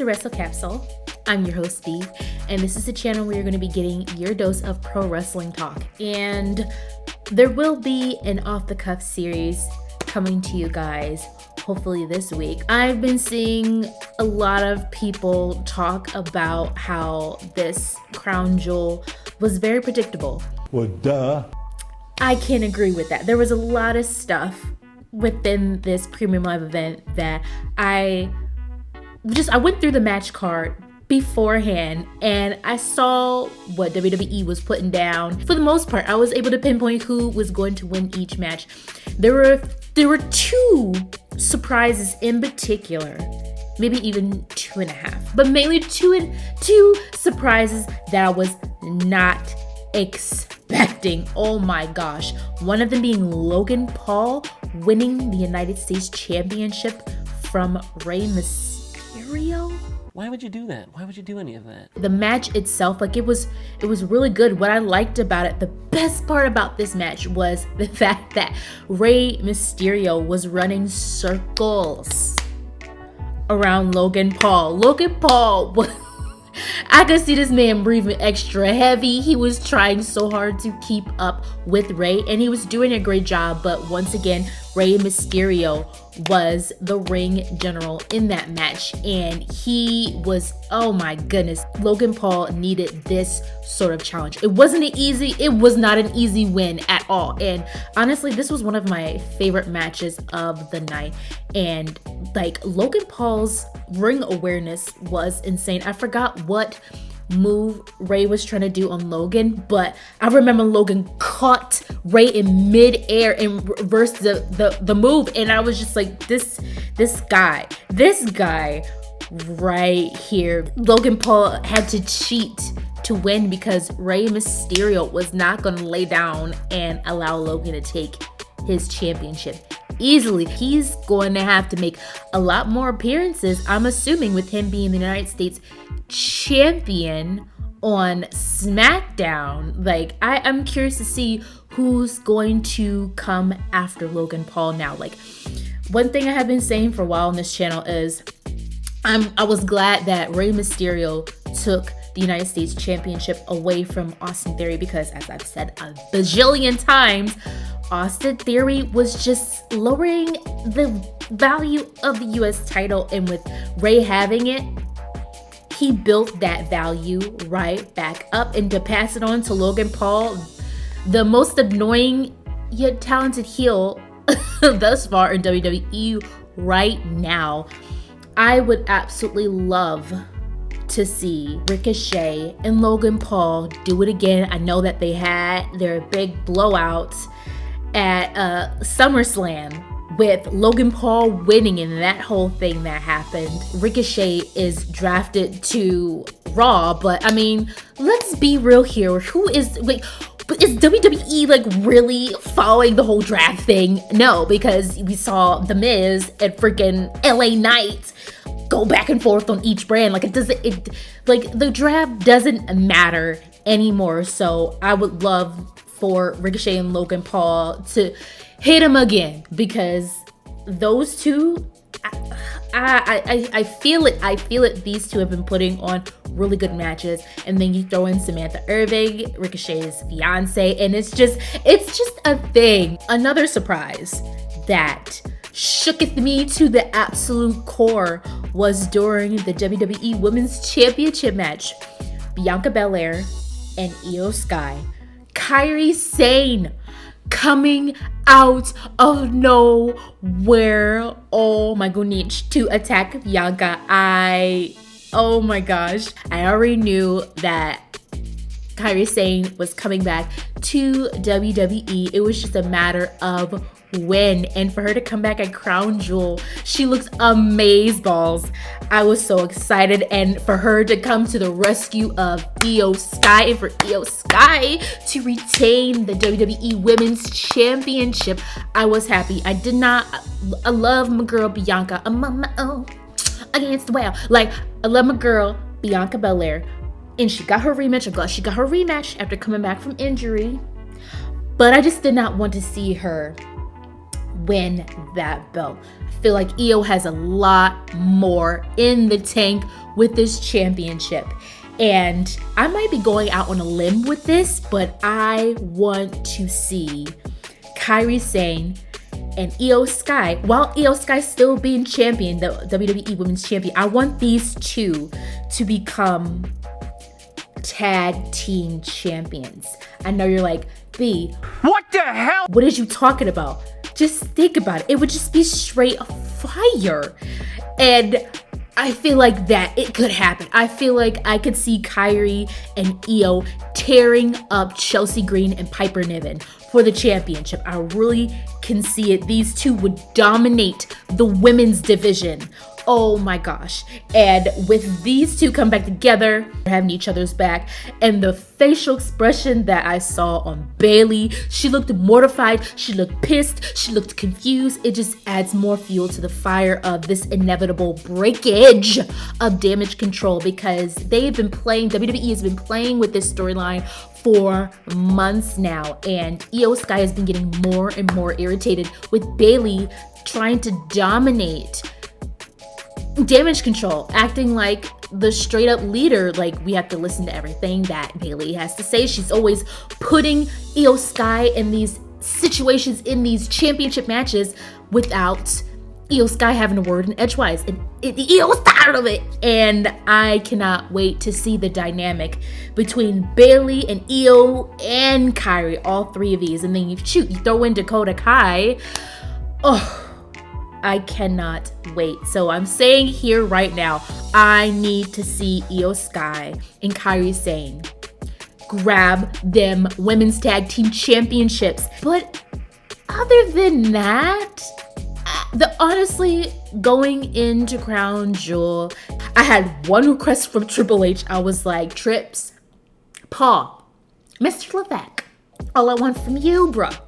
to Wrestle Capsule. I'm your host, Steve, and this is the channel where you're going to be getting your dose of pro wrestling talk. And there will be an off-the-cuff series coming to you guys, hopefully this week. I've been seeing a lot of people talk about how this Crown Jewel was very predictable. Well, duh. I can't agree with that. There was a lot of stuff within this premium live event that I went through the match card beforehand and I saw what WWE was putting down. For the most part, I was able to pinpoint who was going to win each match. There were two surprises in particular, maybe even 2.5, but mainly two surprises that I was not expecting. Oh my gosh. One of them being Logan Paul winning the United States Championship from Rey Mysterio. Why would you do that? Why would you do any of that? The match itself, it was really good. What I liked about it, the best part about this match was the fact that Rey Mysterio was running circles around Logan Paul. Logan Paul was I could see this man breathing extra heavy. He was trying so hard to keep up with Rey, and he was doing a great job. But once again, Rey Mysterio was the ring general in that match, and he was, oh my goodness, Logan Paul needed this sort of challenge. It was not an easy win at all. And honestly, this was one of my favorite matches of the night. And like, Logan Paul's ring awareness was insane. I forgot what move Rey was trying to do on Logan, but I remember Logan caught Rey in mid-air and reversed the move, and I was just like, this guy right here. Logan Paul had to cheat to win because Rey Mysterio was not going to lay down and allow Logan to take his championship easily. He's going to have to make a lot more appearances, I'm assuming, with him being the United States champion on SmackDown. Like, I'm curious to see who's going to come after Logan Paul now. Like, one thing I have been saying for a while on this channel is I was glad that Rey Mysterio took the United States Championship away from Austin Theory, because as I've said a bajillion times, Austin Theory was just lowering the value of the US title, and with Rey having it, he built that value right back up. And to pass it on to Logan Paul, the most annoying yet talented heel thus far in WWE right now, I would absolutely love to see Ricochet and Logan Paul do it again. I know that they had their big blowout at SummerSlam with Logan Paul winning and that whole thing that happened. Ricochet is drafted to Raw, but I mean, let's be real here. Is WWE like really following the whole draft thing? No, because we saw The Miz and freaking LA Knight go back and forth on each brand. Like, the draft doesn't matter anymore. So I would love for Ricochet and Logan Paul to hit him again, because those two, I feel it. These two have been putting on really good matches, and then you throw in Samantha Irving, Ricochet's fiance, and it's just a thing. Another surprise that shooketh me to the absolute core was during the WWE Women's Championship match. Bianca Belair and Iyo Skye, Kairi Sane coming out of nowhere, oh my goodness, to attack Bianca. Oh my gosh, I already knew that Kairi Sane was coming back to WWE. It was just a matter of when, and for her to come back at Crown Jewel, she looks amazeballs. I was so excited, and for her to come to the rescue of Iyo Skye, and for Iyo Skye to retain the WWE Women's Championship, I was happy. I love my girl Bianca. I'm on my own against the whale. Like, I love my girl Bianca Belair, and she got her rematch. I'm glad she got her rematch after coming back from injury, but I just did not want to see her win that belt. I feel like Iyo has a lot more in the tank with this championship. And I might be going out on a limb with this, but I want to see Kairi Sane and Iyo Skye, while Iyo Skye still being champion, the WWE Women's Champion, I want these two to become tag team champions. I know you're like, B, what the hell? What is you talking about? Just think about it. It would just be straight fire. And I feel like that it could happen. I feel like I could see Kairi and Iyo tearing up Chelsea Green and Piper Niven for the championship. I really can see it. These two would dominate the women's division. Oh my gosh. And with these two come back together, having each other's back, and the facial expression that I saw on Bayley, she looked mortified, she looked pissed, she looked confused. It just adds more fuel to the fire of this inevitable breakage of Damage Control, because WWE has been playing with this storyline for months now, and Iyo Skye has been getting more and more irritated with Bayley trying to dominate Damage Control, acting like the straight up leader. Like, we have to listen to everything that Bayley has to say. She's always putting Iyo Skye in these situations, in these championship matches, without Iyo Skye having a word in edgewise, and Iyo's tired of it. And I cannot wait to see the dynamic between Bayley and Iyo and Kairi, all three of these. And then you throw in Dakota Kai. Oh, I cannot wait. So I'm saying here right now, I need to see Iyo Skye and Kairi Sane grab them women's tag team championships. But other than that, honestly, going into Crown Jewel, I had one request from Triple H. I was like, Trips, Paul, Mr. Levesque, all I want from you, bruh,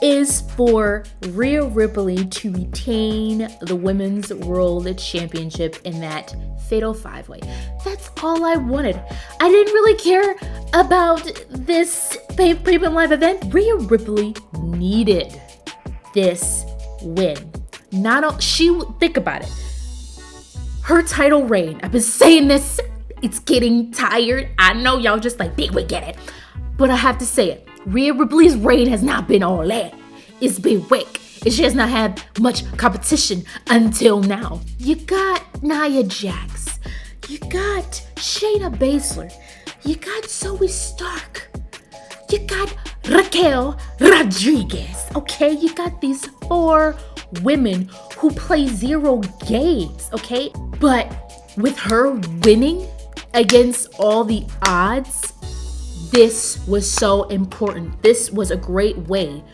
is for Rhea Ripley to retain the Women's World Championship in that Fatal 5-Way. That's all I wanted. I didn't really care about this pay-per-view live event. Rhea Ripley needed this win. Think about it. Her title reign, I've been saying this, it's getting tired. I know y'all just like, big, we get it. But I have to say it. Rhea Ripley's reign has not been all that. It's been weak. She has not had much competition until now. You got Nia Jax. You got Shayna Baszler. You got Zoey Stark. You got Raquel Rodriguez. Okay, you got these 4 women who play 0 games, okay? But with her winning against all the odds, this was so important. This was a great way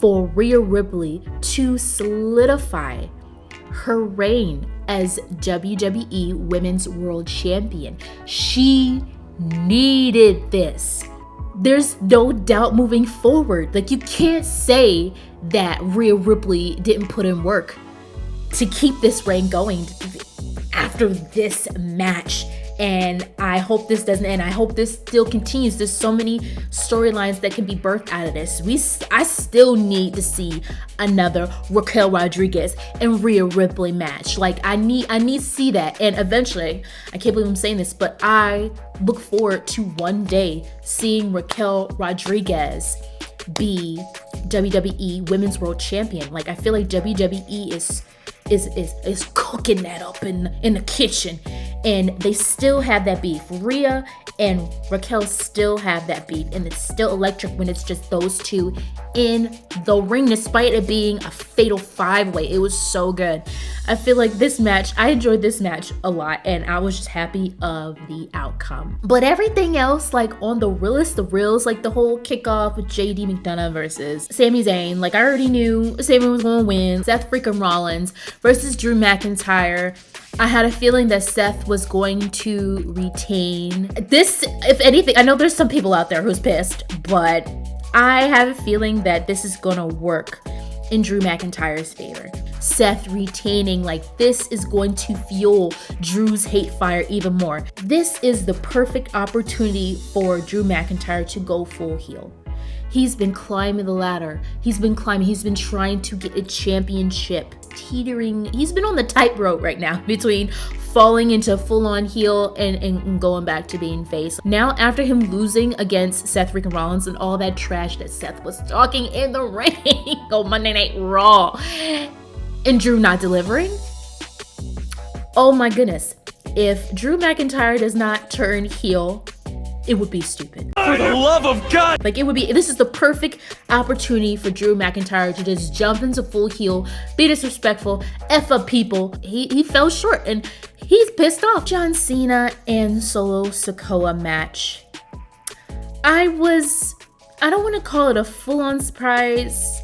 for Rhea Ripley to solidify her reign as WWE Women's World Champion. She needed this. There's no doubt moving forward. Like, you can't say that Rhea Ripley didn't put in work to keep this reign going after this match. And I hope this doesn't end. I hope this still continues. There's so many storylines that can be birthed out of this. I still need to see another Raquel Rodriguez and Rhea Ripley match. Like, I need to see that. And eventually, I can't believe I'm saying this, but I look forward to one day seeing Raquel Rodriguez be WWE Women's World Champion. Like, I feel like WWE is cooking that up in the kitchen, and they still have that beef. Rhea and Raquel still have that beef, and it's still electric when it's just those two in the ring, despite it being a fatal 5-way. It was so good. I feel like I enjoyed this match a lot, and I was just happy of the outcome. But everything else, like on the reels, like the whole kickoff with JD McDonagh versus Sami Zayn, like I already knew Sami was gonna win. Seth freaking Rollins versus Drew McIntyre. I had a feeling that Seth was going to retain this. If anything, I know there's some people out there who's pissed, but I have a feeling that this is gonna work in Drew McIntyre's favor. Seth retaining, like, this is going to fuel Drew's hate fire even more. This is the perfect opportunity for Drew McIntyre to go full heel. He's been climbing the ladder. He's been trying to get a championship. Teetering. He's been on the tightrope right now between falling into full-on heel and going back to being face. Now, after him losing against Seth freaking Rollins and all that trash that Seth was talking in the ring on Monday Night Raw, and Drew not delivering, oh my goodness. If Drew McIntyre does not turn heel, it would be stupid. For the love of God! Like, this is the perfect opportunity for Drew McIntyre to just jump into full heel, be disrespectful, F up people. He fell short and he's pissed off. John Cena and Solo Sikoa match. I don't want to call it a full-on surprise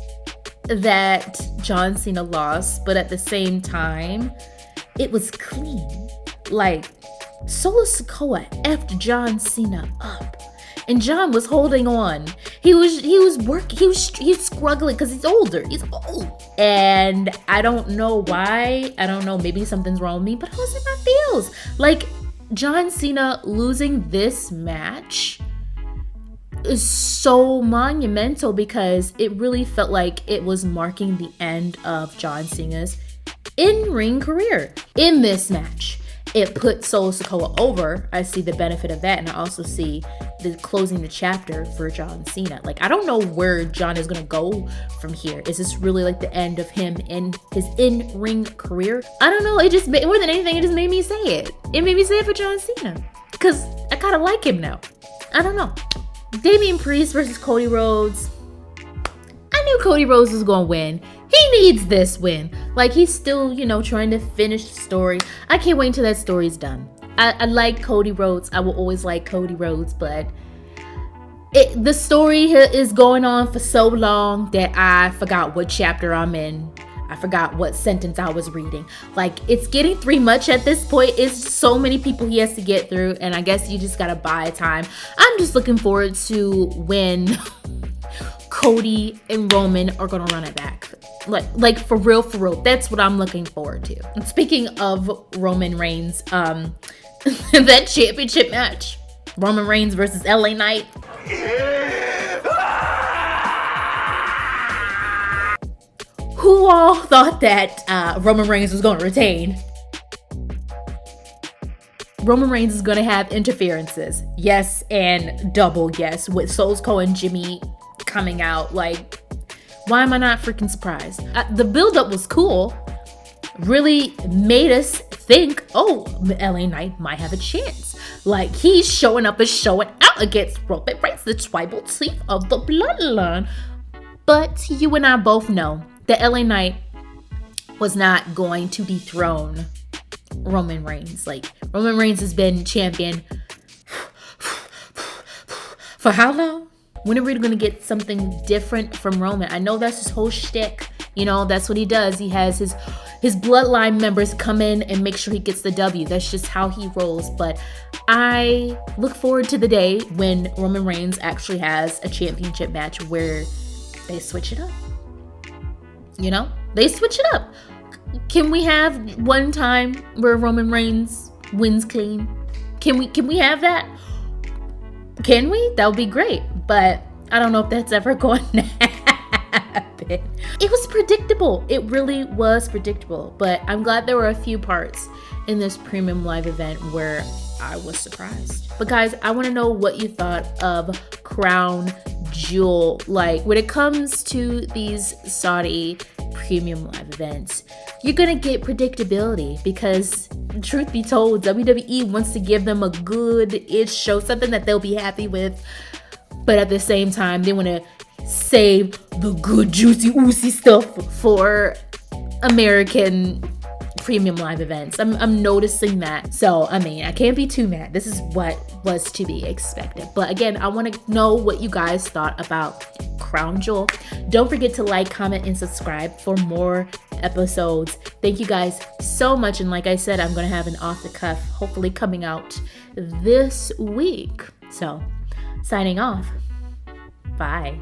that John Cena lost, but at the same time, it was clean. Like, Solo Sikoa effed John Cena up, and John was holding on. He was working. He's struggling because he's older. He's old, and I don't know why. I don't know. Maybe something's wrong with me, but how's it my feels? Like, John Cena losing this match is so monumental because it really felt like it was marking the end of John Cena's in-ring career. In this match, it put Solo Sikoa over. I see the benefit of that, and I also see the closing the chapter for John Cena. Like, I don't know where John is gonna go from here. Is this really like the end of him in his in-ring career? I don't know. It just more than anything, it just made me say it. It made me say it for John Cena because I kind of like him now. I don't know. Damian Priest versus Cody Rhodes. I knew Cody Rhodes was gonna win. He needs this win. Like, he's still, trying to finish the story. I can't wait until that story's done. I like Cody Rhodes. I will always like Cody Rhodes, but the story is going on for so long that I forgot what chapter I'm in. I forgot what sentence I was reading. Like, it's getting too much at this point. It's so many people he has to get through, and I guess you just gotta buy time. I'm just looking forward to when Cody and Roman are gonna run it back. Like for real. That's what I'm looking forward to. And speaking of Roman Reigns, that championship match, Roman Reigns versus LA Knight. Who all thought that Roman Reigns was gonna retain? Roman Reigns is gonna have interferences. Yes, and double yes, with Solo Sikoa and Jimmy coming out. Like, why am I not freaking surprised? The build-up was cool. Really made us think, oh, LA Knight might have a chance. Like, he's showing up and showing out against Roman Reigns, the tribal chief of the bloodline. But you and I both know that LA Knight was not going to dethrone Roman Reigns. Like, Roman Reigns has been champion for how long? When are we going to get something different from Roman? I know that's his whole shtick. That's what he does. He has his bloodline members come in and make sure he gets the W. That's just how he rolls. But I look forward to the day when Roman Reigns actually has a championship match where they switch it up. They switch it up. Can we have one time where Roman Reigns wins clean? Can we have that? Can we? That would be great. But I don't know if that's ever going to happen. It was predictable. It really was predictable. But I'm glad there were a few parts in this premium live event where I was surprised. But guys, I want to know what you thought of Crown Jewel. Like, when it comes to these Saudi premium live events, you're gonna get predictability because, truth be told, WWE wants to give them a good-ish show, something that they'll be happy with, but at the same time they want to save the good juicy oozy stuff for American premium live events. I'm noticing that. So, I can't be too mad. This is what was to be expected. But again, I want to know what you guys thought about Crown Jewel. Don't forget to like, comment, and subscribe for more episodes. Thank you guys so much. And like I said, I'm going to have an off the cuff hopefully coming out this week. So, signing off. Bye.